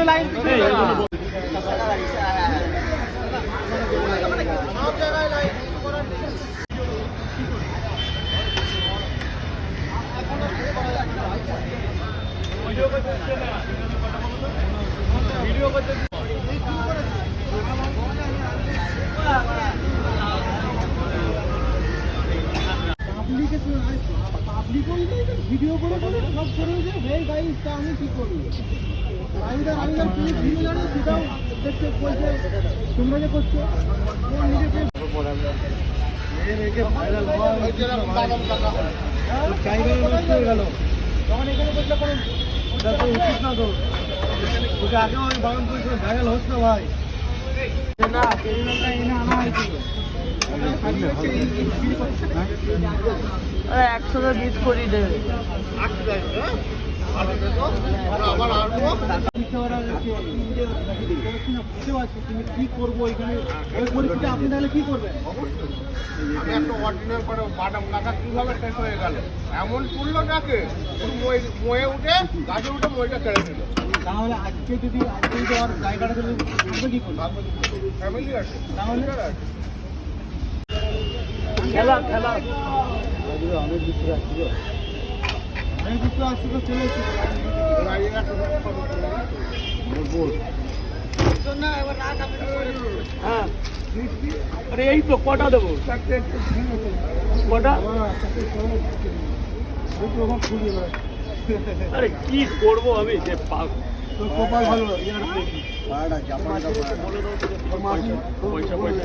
Line video করতে video করে সব করে ভাই গাইস তা আমি কি করবো ভিডিও জানো সেটাও দেখতে বলছে তোমরা যে করছো তখন এখানে বললে কোনো উচিত না তো ওকে আগেও আমি বারণ করেছিল ভাইরাল হচ্ছে না ভাই না ক্রিমিনালটা এনে আনা হয়েছিল 100 বিট করে দেবে তুমি কি করবো এখানে ওই পরিস্থিতি আপনি তাহলে কি করবেন? আমি একটা অর্ডিনাল করে বাদাম কাকা কিভাবে শেষ হয়ে গেল এমন তুললো নাকি ময়ে উঠে গাছে উঠে মইটা কেড়ে নিল। তাহলে আজকে যদি আর জায়গাটা থাকবে কি করবে? ফ্যামিলি আছে তাহলে খেলা খেলা অনেক কিছু আসছিল চলে এসেছিল হ্যাঁ আরে এই তো কটা দেবো কটা আরে কি করবো আমি যে কপাল ভালো পয়সা পয়সা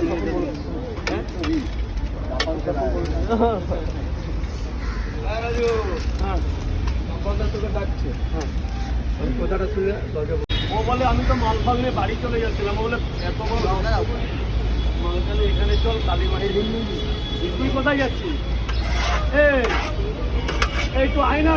কথাটা শুনে ও বলে আমি তো মাল ফাল নিয়ে বাড়ি চলে যাচ্ছিলাম ও বলে এত বড় মালখানে এখানে চল কালীমারি তুই কোথায় যাচ্ছিস এই তো আয় না